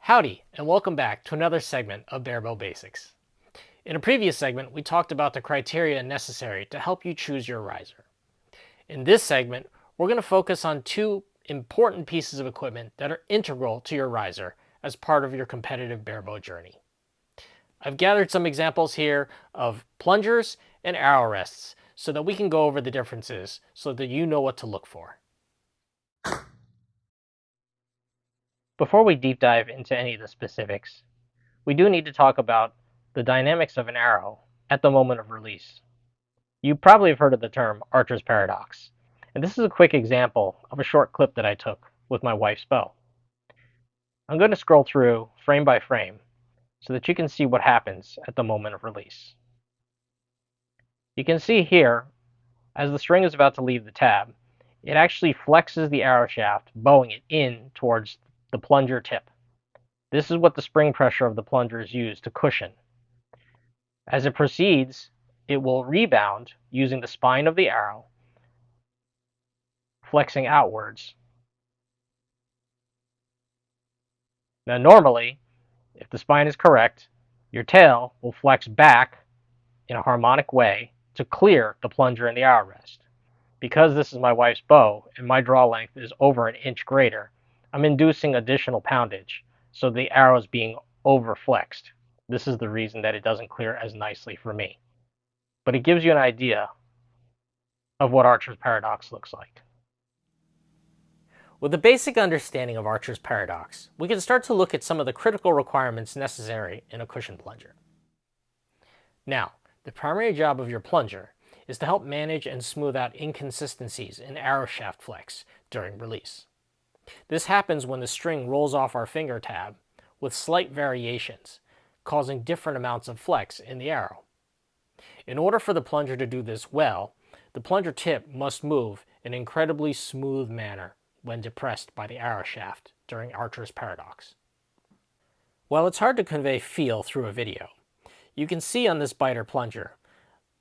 Howdy, and welcome back to another segment of Barebow Basics. In a previous segment, we talked about the criteria necessary to help you choose your riser. In this segment, we're going to focus on two important pieces of equipment that are integral to your riser as part of your competitive barebow journey. I've gathered some examples here of plungers and arrow rests so that we can go over the differences so that you know what to look for. Before we deep dive into any of the specifics, we do need to talk about the dynamics of an arrow at the moment of release. You probably have heard of the term archer's paradox, and this is a quick example of a short clip that I took with my wife's bow. I'm going to scroll through frame by frame so that you can see what happens at the moment of release. You can see here, as the string is about to leave the tab, it actually flexes the arrow shaft, bowing it in towards the plunger tip. This is what the spring pressure of the plunger is used to cushion. As it proceeds, it will rebound using the spine of the arrow, flexing outwards. Now normally, if the spine is correct, your tail will flex back in a harmonic way to clear the plunger and the arrow rest. Because this is my wife's bow and my draw length is over an inch greater, I'm inducing additional poundage, so the arrow is being overflexed. This is the reason that it doesn't clear as nicely for me. But it gives you an idea of what archer's paradox looks like. With a basic understanding of archer's paradox, we can start to look at some of the critical requirements necessary in a cushion plunger. Now, the primary job of your plunger is to help manage and smooth out inconsistencies in arrow shaft flex during release. This happens when the string rolls off our finger tab with slight variations, causing different amounts of flex in the arrow. In order for the plunger to do this well, the plunger tip must move in an incredibly smooth manner when depressed by the arrow shaft during archer's paradox. While it's hard to convey feel through a video, you can see on this biter plunger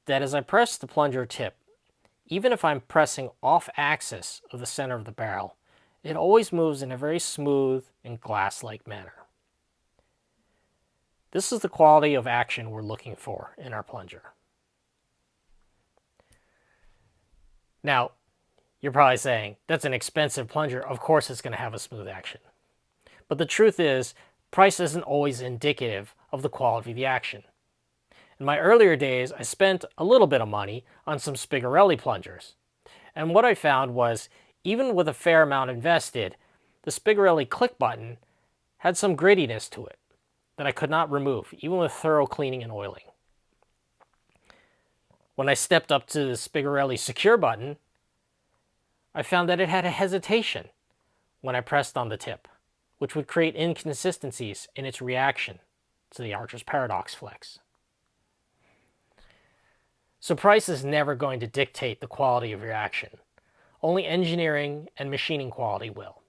that as I press the plunger tip, even if I'm pressing off axis of the center of the barrel, it always moves in a very smooth and glass-like manner. This is the quality of action we're looking for in our plunger. Now, you're probably saying, that's an expensive plunger, of course it's going to have a smooth action. But the truth is, price isn't always indicative of the quality of the action. In my earlier days, I spent a little bit of money on some Spigarelli plungers. And what I found was, even with a fair amount invested, the Spigarelli click button had some grittiness to it that I could not remove, even with thorough cleaning and oiling. When I stepped up to the Spigarelli secure button, I found that it had a hesitation when I pressed on the tip, which would create inconsistencies in its reaction to the archer's paradox flex. So price is never going to dictate the quality of your action. Only engineering and machining quality will.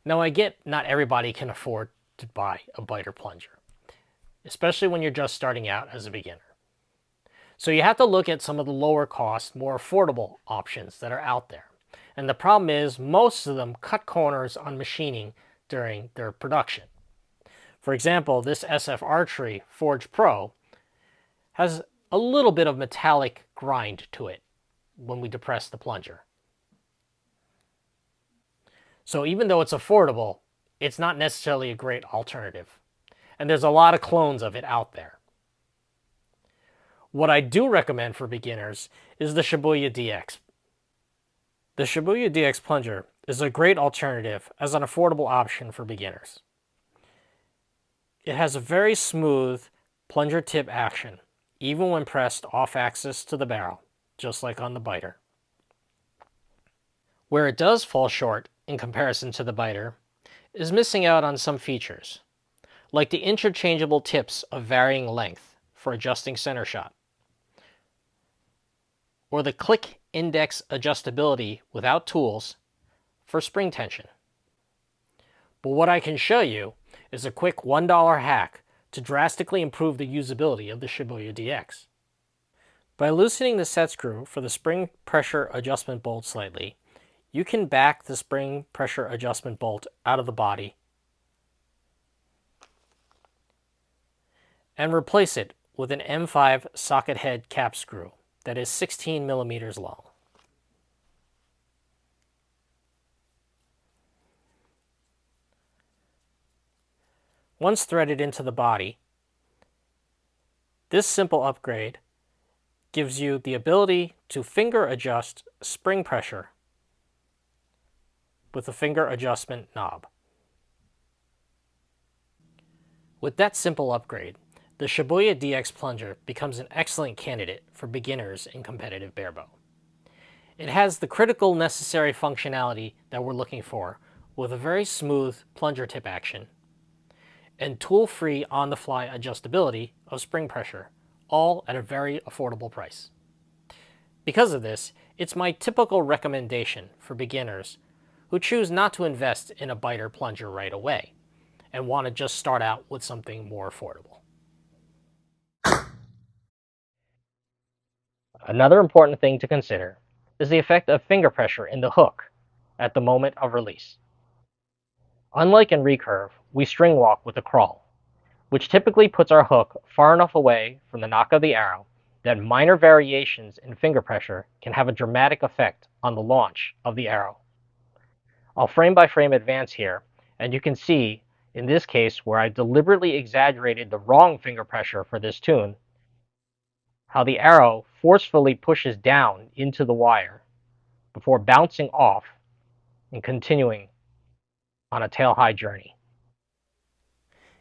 Now I get not everybody can afford to buy a biter plunger, especially when you're just starting out as a beginner. So you have to look at some of the lower cost, more affordable options that are out there. And the problem is most of them cut corners on machining during their production. For example, this SF Archery Forge Pro has a little bit of metallic grind to it when we depress the plunger. So even though it's affordable, it's not necessarily a great alternative. And there's a lot of clones of it out there. What I do recommend for beginners is the Shibuya DX. The Shibuya DX plunger is a great alternative as an affordable option for beginners. It has a very smooth plunger tip action, even when pressed off axis to the barrel, just like on the biter. Where it does fall short in comparison to the biter is missing out on some features, like the interchangeable tips of varying length for adjusting center shot, or the click index adjustability without tools for spring tension. But what I can show you is a quick $1 hack to drastically improve the usability of the Shibuya DX. By loosening the set screw for the spring pressure adjustment bolt slightly, you can back the spring pressure adjustment bolt out of the body and replace it with an M5 socket head cap screw that is 16 millimeters long. Once threaded into the body, this simple upgrade gives you the ability to finger adjust spring pressure with a finger adjustment knob. With that simple upgrade, the Shibuya DX Plunger becomes an excellent candidate for beginners in competitive barebow. It has the critical necessary functionality that we're looking for, with a very smooth plunger tip action and tool-free on-the-fly adjustability of spring pressure, all at a very affordable price. Because of this, it's my typical recommendation for beginners who choose not to invest in a biter plunger right away and want to just start out with something more affordable. Another important thing to consider is the effect of finger pressure in the hook at the moment of release. Unlike in recurve, we string walk with a crawl, which typically puts our hook far enough away from the nock of the arrow that minor variations in finger pressure can have a dramatic effect on the launch of the arrow. I'll frame by frame advance here, and you can see in this case where I deliberately exaggerated the wrong finger pressure for this tune, how the arrow forcefully pushes down into the wire before bouncing off and continuing on a tail-high journey.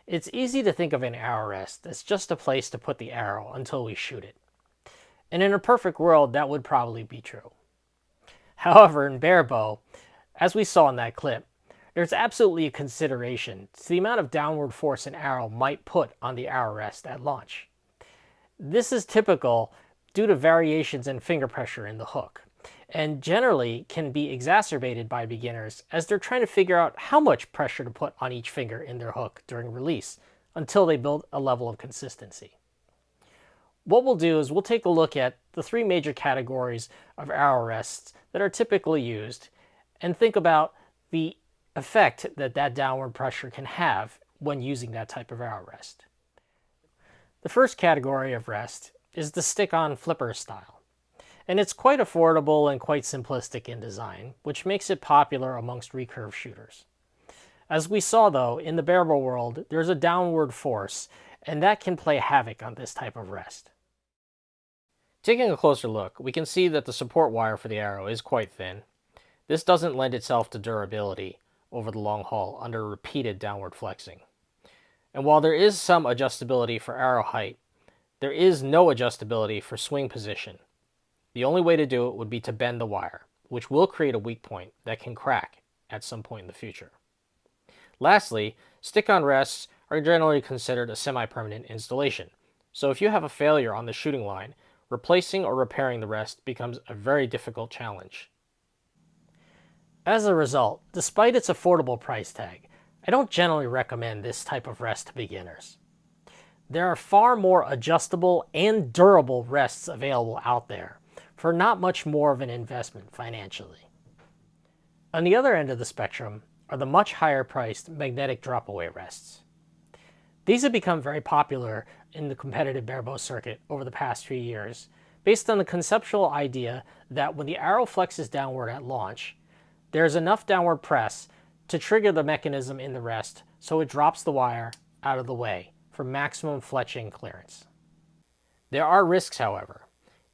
It's easy to think of an arrow rest as just a place to put the arrow until we shoot it. And in a perfect world, that would probably be true. However, in barebow, as we saw in that clip, there's absolutely a consideration to the amount of downward force an arrow might put on the arrow rest at launch. This is typical due to variations in finger pressure in the hook, and generally can be exacerbated by beginners as they're trying to figure out how much pressure to put on each finger in their hook during release until they build a level of consistency. What we'll do is we'll take a look at the three major categories of arrow rests that are typically used and think about the effect that that downward pressure can have when using that type of arrow rest. The first category of rest is the stick-on flipper style, and it's quite affordable and quite simplistic in design, which makes it popular amongst recurve shooters. As we saw though, in the barebow world, there's a downward force, and that can play havoc on this type of rest. Taking a closer look, we can see that the support wire for the arrow is quite thin. This doesn't lend itself to durability over the long haul under repeated downward flexing. And while there is some adjustability for arrow height, there is no adjustability for swing position. The only way to do it would be to bend the wire, which will create a weak point that can crack at some point in the future. Lastly, stick-on rests are generally considered a semi-permanent installation, so if you have a failure on the shooting line, replacing or repairing the rest becomes a very difficult challenge. As a result, despite its affordable price tag, I don't generally recommend this type of rest to beginners. There are far more adjustable and durable rests available out there for not much more of an investment financially. On the other end of the spectrum are the much higher priced magnetic drop-away rests. These have become very popular in the competitive barebow circuit over the past few years, based on the conceptual idea that when the arrow flexes downward at launch, there's enough downward press to trigger the mechanism in the rest so it drops the wire out of the way for maximum fletching clearance. There are risks, however.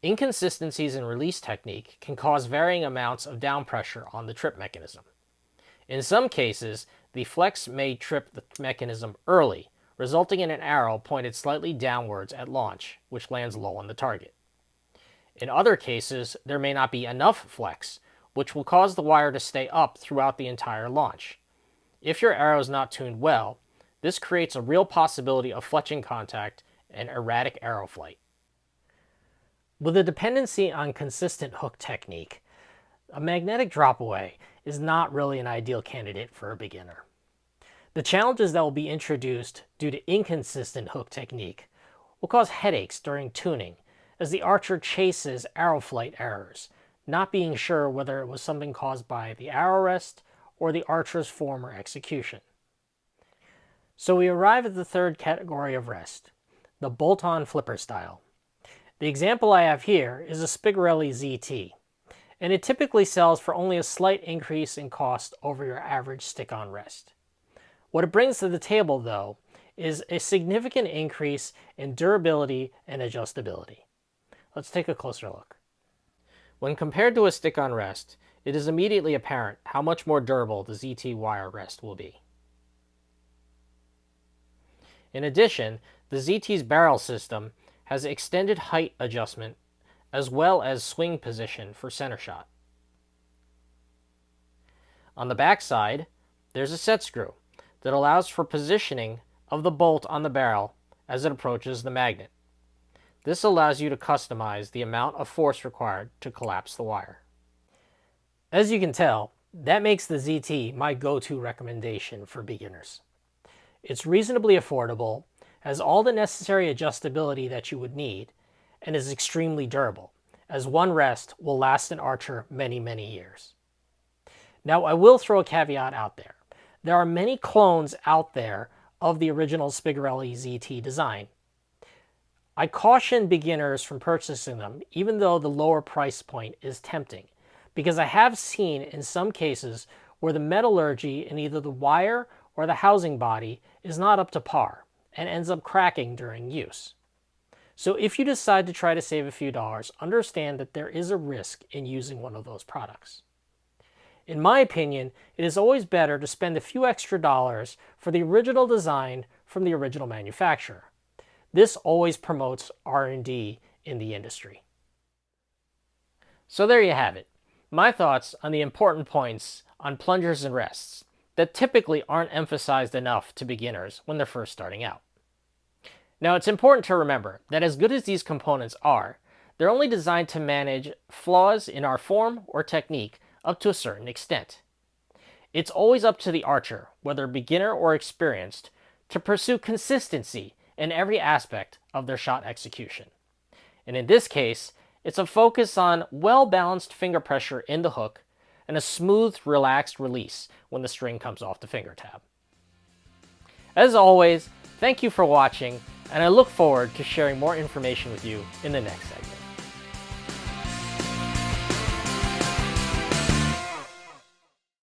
Inconsistencies in release technique can cause varying amounts of down pressure on the trip mechanism. In some cases, the flex may trip the mechanism early, resulting in an arrow pointed slightly downwards at launch, which lands low on the target. In other cases, there may not be enough flex, which will cause the wire to stay up throughout the entire launch. If your arrow is not tuned well, this creates a real possibility of fletching contact and erratic arrow flight. With a dependency on consistent hook technique, a magnetic drop-away is not really an ideal candidate for a beginner. The challenges that will be introduced due to inconsistent hook technique will cause headaches during tuning as the archer chases arrow flight errors, not being sure whether it was something caused by the arrow rest or the archer's form or execution. So we arrive at the third category of rest, the bolt-on flipper style. The example I have here is a Spigarelli ZT, and it typically sells for only a slight increase in cost over your average stick-on rest. What it brings to the table, though, is a significant increase in durability and adjustability. Let's take a closer look. When compared to a stick-on rest, it is immediately apparent how much more durable the ZT wire rest will be. In addition, the ZT's barrel system has extended height adjustment as well as swing position for center shot. On the back side, there's a set screw that allows for positioning of the bolt on the barrel as it approaches the magnet. This allows you to customize the amount of force required to collapse the wire. As you can tell, that makes the ZT my go-to recommendation for beginners. It's reasonably affordable, has all the necessary adjustability that you would need, and is extremely durable, as one rest will last an archer many, many years. Now, I will throw a caveat out there. There are many clones out there of the original Spigarelli ZT design. I caution beginners from purchasing them, even though the lower price point is tempting, because I have seen in some cases where the metallurgy in either the wire or the housing body is not up to par and ends up cracking during use. So if you decide to try to save a few dollars, understand that there is a risk in using one of those products. In my opinion, it is always better to spend a few extra dollars for the original design from the original manufacturer. This always promotes R&D in the industry. So there you have it. My thoughts on the important points on plungers and rests that typically aren't emphasized enough to beginners when they're first starting out. Now, it's important to remember that as good as these components are, they're only designed to manage flaws in our form or technique up to a certain extent. It's always up to the archer, whether beginner or experienced, to pursue consistency in every aspect of their shot execution. And in this case, it's a focus on well-balanced finger pressure in the hook and a smooth, relaxed release when the string comes off the finger tab. As always, thank you for watching, and I look forward to sharing more information with you in the next segment.